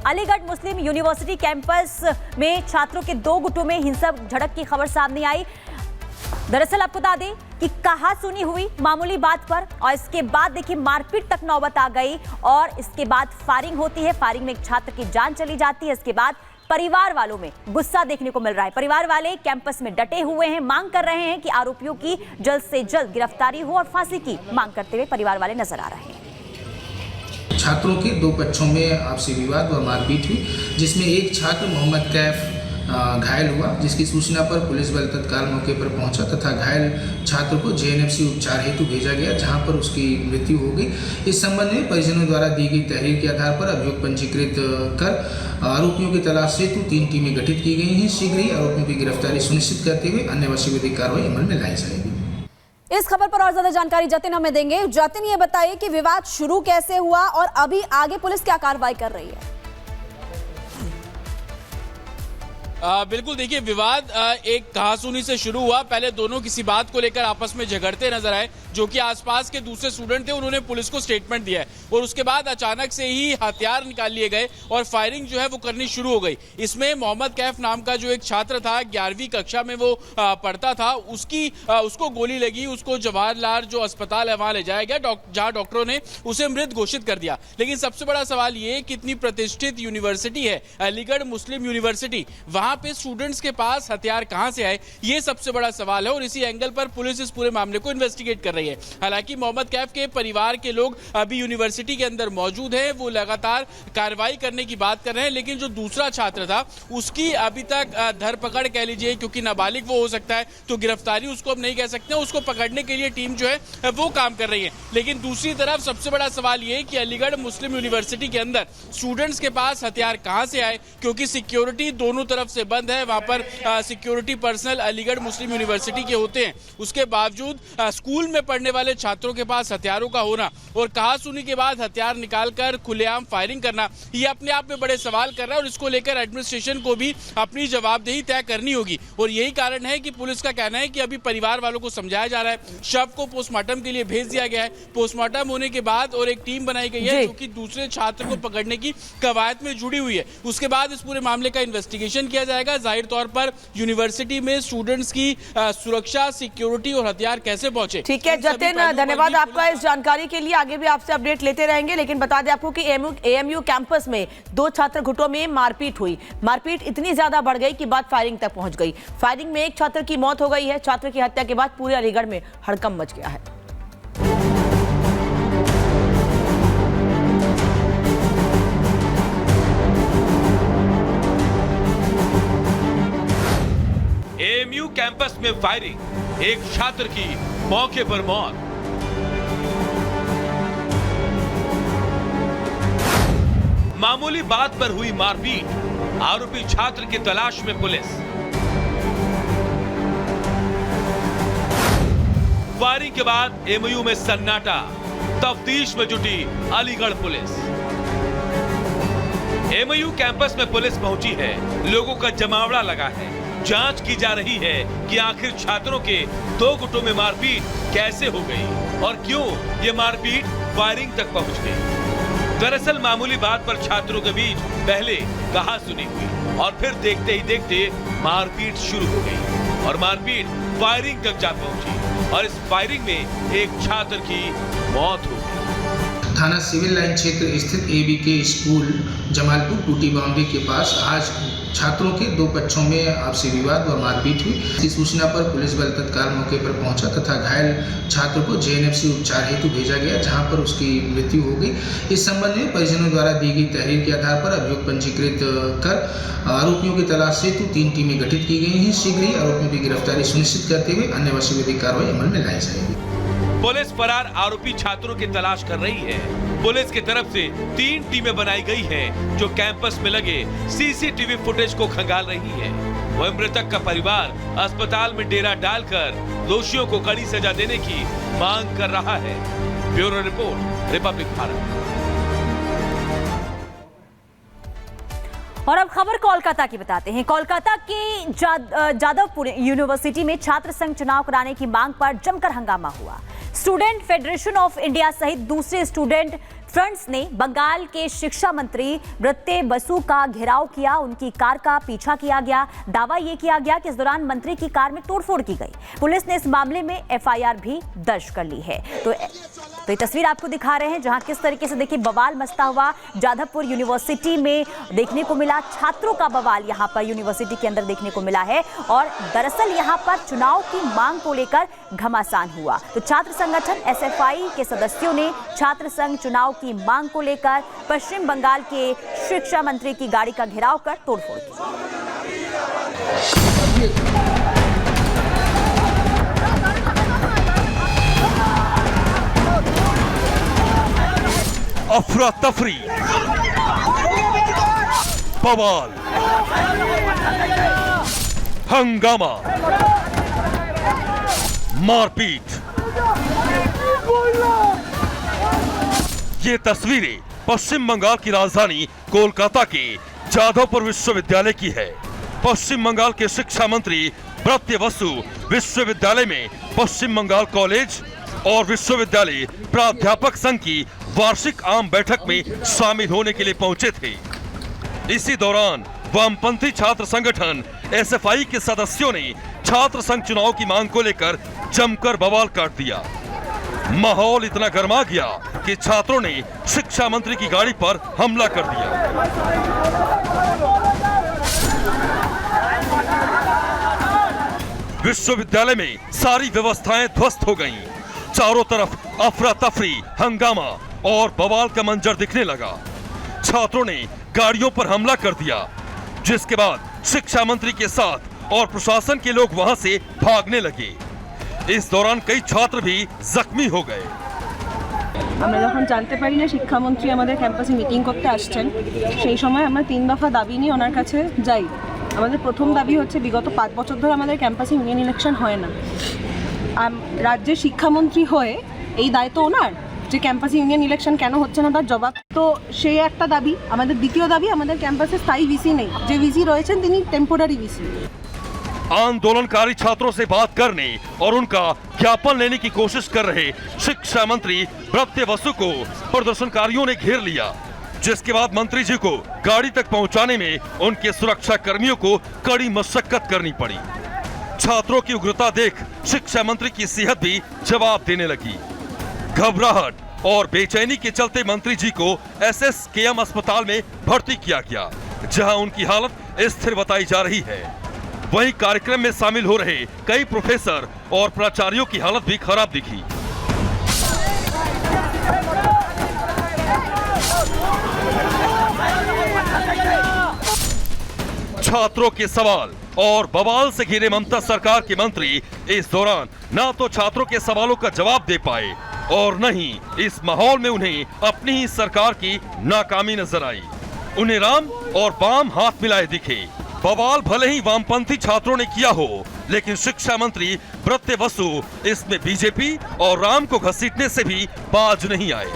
अलीगढ़ मुस्लिम university campus में छात्रों के दो गुटों में हिंसक झड़प की खबर सामने आई। दरअसल आपको बता दें कि कहासुनी हुई मामूली बात पर और इसके बाद देखिए मारपीट तक नौबत आ गई और इसके बाद फायरिंग होती है। फायरिंग में एक छात्र की जान चली जाती है। इसके बाद परिवार वालों में गुस्सा देखने को मिल रहा है। परिवार वाले कैंपस में डटे हुए हैं, मांग कर रहे हैं कि आरोपियों की जल्द से जल्द गिरफ्तारी हो और फांसी की मांग करते हुए परिवार वाले नजर आ रहे हैं। छात्रों के दो पक्षों में आपसी विवाद व मारपीट हुई, जिसमें एक छात्र मोहम्मद कैफ घायल हुआ, जिसकी सूचना पर पुलिस बल तत्काल मौके पर पहुंचा तथा घायल छात्र को जेएनएफसी उपचार हेतु भेजा गया, जहां पर उसकी मृत्यु हो गई। इस संबंध में परिजनों द्वारा दी गई तहरीर के आधार पर अभियोग पंजीकृत कर आरोपियों की तलाश हेतु 3 टीमें गठित की गई हैं। शीघ्र ही आरोपियों की गिरफ्तारी सुनिश्चित करते हुए अन्य वशीवृत्ति कार्रवाई अमल में लाई जाएगी। इस खबर पर और ज्यादा जानकारी जतिन हमें देंगे। जतिन, ये बताइए कि विवाद शुरू कैसे हुआ और अभी आगे पुलिस क्या कार्रवाई कर रही है? बिल्कुल, देखिए विवाद एक कहासुनी से शुरू हुआ। पहले दोनों किसी बात को लेकर आपस में झगड़ते नजर आए। जो कि आसपास के दूसरे स्टूडेंट थे, उन्होंने पुलिस को स्टेटमेंट दिया है और उसके बाद अचानक से ही हथियार निकाल लिए गए और फायरिंग जो है वो करनी शुरू हो गई। इसमें मोहम्मद कैफ नाम का जो एक छात्र था, 11वीं कक्षा में वो पढ़ता था, उसको गोली लगी। उसको जवाहरलाल जो अस्पताल है वहां ले जाया गया, जहां डॉक्टरों ने उसे मृत घोषित कर दिया। लेकिन सबसे बड़ा सवाल ये कि इतनी प्रतिष्ठित यूनिवर्सिटी है अलीगढ़ मुस्लिम यूनिवर्सिटी, वहां पे स्टूडेंट्स के पास हथियार कहां से आए, ये सबसे बड़ा सवाल है और इसी एंगल पर पुलिस इस पूरे मामले को इन्वेस्टिगेट कर रही है। हालांकि मोहम्मद कैफ के परिवार के लोग अभी यूनिवर्सिटी के अंदर मौजूद हैं, वो लगातार कार्रवाई करने की बात कर रहे हैं। लेकिन जो दूसरा छात्र था उसकी अभी तक धरपकड़ कह लीजिए, क्योंकि नाबालिग वो हो सकता है तो गिरफ्तारी उसको अब नहीं कह सकते। उसको पकड़ने के लिए टीम जो है वो काम कर रही है। लेकिन दूसरी तरफ सबसे बड़ा सवाल ये कि अलीगढ़ मुस्लिम यूनिवर्सिटी के अंदर स्टूडेंट्स के पास हथियार कहां से आए, क्योंकि सिक्योरिटी दोनों तरफ से बंद है। वहां पर सिक्योरिटी पर्सनल अलीगढ़ मुस्लिम यूनिवर्सिटी के होते हैं। उसके बावजूद स्कूल में पढ़ने वाले छात्रों के पास हथियारों का होना और कहासुनी के बाद हथियार निकालकर खुलेआम फायरिंग करना, ये अपने आप में बड़े सवाल कर रहा है और इसको लेकर एडमिनिस्ट्रेशन को भी अपनी जवाबदेही तय करनी होगी। और यही कारण है कि पुलिस का कहना है कि अभी परिवार वालों को समझाया जा रहा है, शव को पोस्टमार्टम के लिए भेज दिया गया है। पोस्टमार्टम होने के बाद और एक टीम बनाई गई है जो कि दूसरे छात्र को पकड़ने की कवायद में जुड़ी हुई है। उसके बाद इस पूरे मामले का इन्वेस्टिगेशन किया जाएगा। जाहिर तौर पर यूनिवर्सिटी में स्टूडेंट्स की सुरक्षा, सिक्योरिटी और हथियार कैसे पहुंचे। ठीक है जतिन, धन्यवाद आपका इस जानकारी के लिए। आगे भी आपसे अपडेट लेते रहेंगे। लेकिन बता दें आपको कि एएमयू कैंपस में 2 छात्र गुटों में मारपीट हुई। मारपीट इतनी ज्यादा बढ़ गई कि बात फायरिंग तक पहुंच गई। फायरिंग में एक छात्र की मौत हो गई है। छात्र की हत्या के बाद पूरे अलीगढ़ में हड़कंप मच गया है। एएमयू कैंपस में फायरिंग, एक छात्र की मौके पर मौत। मामूली बात पर हुई मारपीट, आरोपी छात्र की तलाश में पुलिस। फायरिंग के बाद एएमयू में सन्नाटा, तफ्तीश में जुटी अलीगढ़ पुलिस। एएमयू कैंपस में पुलिस पहुंची है, लोगों का जमावड़ा लगा है। जांच की जा रही है कि आखिर छात्रों के 2 गुटों में मारपीट कैसे हो गई और क्यों ये मारपीट फायरिंग तक पहुंच गई। दरअसल मामूली बात पर छात्रों के बीच पहले कहासुनी हुई और फिर देखते ही देखते मारपीट शुरू हो गई और मारपीट फायरिंग तक जा पहुंची और इस फायरिंग में एक छात्र की मौत हो गई। थाना सिविल लाइन क्षेत्र स्थित एबीके स्कूल जमालपुर टूटी बाउंड्री के पास आज छात्रों के 2 पक्षों में आपसी विवाद व मारपीट हुई। इसकी सूचना पर पुलिस बल तत्काल मौके पर पहुंचा तथा घायल छात्र को जेएनएफसी उपचार हेतु भेजा गया, जहां पर उसकी मृत्यु हो गई। इस संबंध में परिजनों द्वारा दी गई तहरीर के आधार पर अभियोग पंजीकृत कर आरोपियों की तलाश हेतु 3 टीमें गठित की गई हैं। शीघ्र ही आरोपियों की गिरफ्तारी सुनिश्चित करते हुए अन्य वशीवृत्ति कार्रवाई अमल में लाई जाएगी। पुलिस फरार आरोपी छात्रों की तलाश कर रही है। पुलिस की तरफ से 3 टीमें बनाई गई हैं, जो कैंपस में लगे सीसीटीवी फुटेज को खंगाल रही है। वह मृतक का परिवार अस्पताल में डेरा डालकर दोषियों को कड़ी सजा देने की मांग कर रहा है। Bureau report, Republic Bharat. और अब खबर कोलकाता की बताते हैं। कोलकाता के जादवपुर यूनिवर्सिटी में छात्र संघ चुनाव कराने की मांग पर जमकर हंगामा हुआ। स्टूडेंट फेडरेशन ऑफ इंडिया सहित दूसरे स्टूडेंट फ्रंट्स ने बंगाल के शिक्षा मंत्री ब्रत्य बसु का घेराव किया, उनकी कार का पीछा किया गया। दावा यह किया गया कि इस दौरान मंत्री की कार में तोड़फोड़ की गई। पुलिस ने इस मामले में एफआईआर भी दर्ज कर ली है। तो ये तस्वीर आपको दिखा रहे हैं जहां किस तरीके से देखिए बवाल मचता हुआ जाधवपुर यूनिवर्सिटी में देखने को मिला। छात्रों का बवाल यहां पर यूनिवर्सिटी के अंदर देखने को मिला है और दरअसल यहां पर चुनाव की मांग को लेकर घमासान हुआ। तो छात्र संगठन एसएफआई के सदस्यों ने छात्र संघ चुनाव की मांग को लेकर पश्चिम बंगाल के शिक्षा मंत्री की गाड़ी का घेराव कर तोड़फोड़ की। अफरा तफरी, बवाल, हंगामा, मारपीट। ये तस्वीरें पश्चिम बंगाल की राजधानी कोलकाता के जाधवपुर विश्वविद्यालय की है। पश्चिम बंगाल के शिक्षा मंत्री ब्रत्य बसु विश्वविद्यालय में पश्चिम बंगाल कॉलेज और विश्वविद्यालय प्राध्यापक संघ की वार्षिक आम बैठक में शामिल होने के लिए पहुंचे थे। इसी दौरान वामपंथी छात्र संगठन एसएफआई के सदस्यों ने छात्र संघ चुनाव की मांग को लेकर जमकर बवाल काट दिया। माहौल इतना गर्मा गया कि छात्रों ने शिक्षा मंत्री की गाड़ी पर हमला कर दिया। विश्वविद्यालय में सारी व्यवस्थाएं ध्वस्त हो गईं। चारों तरफ अफरा तफरी, हंगामा और बवाल का मंजर दिखने लगा। छात्रों ने गाड़ियों पर हमला कर दिया, जिसके बाद शिक्षा मंत्री के साथ और प्रशासन के लोग वहां से भागने लगे। इस दौरान कई छात्र भी जख्मी हो गए। আমরা যখন জানতে পারি না শিক্ষামন্ত্রী আমাদের ক্যাম্পাসে মিটিং করতে আসছেন, সেই সময় আমরা 3 দফা দাবি নিয়ে ওনার কাছে যাই। আমাদের প্রথম দাবি হচ্ছে বিগত 5 বছর ধরে আমাদের ক্যাম্পাসে ইউনিয়ন ইলেকশন হয় না। রাজ্যের শিক্ষামন্ত্রী হয়ে এই দায়িত্ব ওনার যে ক্যাম্পাসে ইউনিয়ন ইলেকশন কেন হচ্ছে না তার জবাব। তো সেই একটা দাবি। আমাদের দ্বিতীয় দাবি, আমাদের ক্যাম্পাসে স্থায়ী ভিসি নেই, যে ভিসি রয়েছেন তিনি টেম্পোরারি ভিসি। आंदोलनकारी छात्रों से बात करने और उनका ज्ञापन लेने की कोशिश कर रहे शिक्षा मंत्री ब्रत्य बसु को प्रदर्शनकारियों ने घेर लिया, जिसके बाद मंत्री जी को गाड़ी तक पहुंचाने में उनके सुरक्षा कर्मियों को कड़ी मशक्कत करनी पड़ी। छात्रों की उग्रता देख शिक्षा मंत्री की सेहत भी जवाब देने लगी। घबराहट और बेचैनी के चलते मंत्री जी को एसएसकेएम अस्पताल में भर्ती किया गया, जहां उनकी हालत स्थिर बताई जा रही है। वहीं कार्यक्रम में शामिल हो रहे कई प्रोफेसर और प्राचार्यों की हालत भी खराब दिखी। छात्रों के सवाल और बवाल से घिरे ममता सरकार के मंत्री इस दौरान न तो छात्रों के सवालों का जवाब दे पाए और न ही इस माहौल में उन्हें अपनी ही सरकार की नाकामी नजर आई। उन्हें राम और बाम हाथ मिलाए दिखे। बवाल भले ही वामपंथी छात्रों ने किया हो, लेकिन शिक्षा मंत्री ब्रत्य बसु इसमें बीजेपी और राम को घसीटने से भी बाज नहीं आए।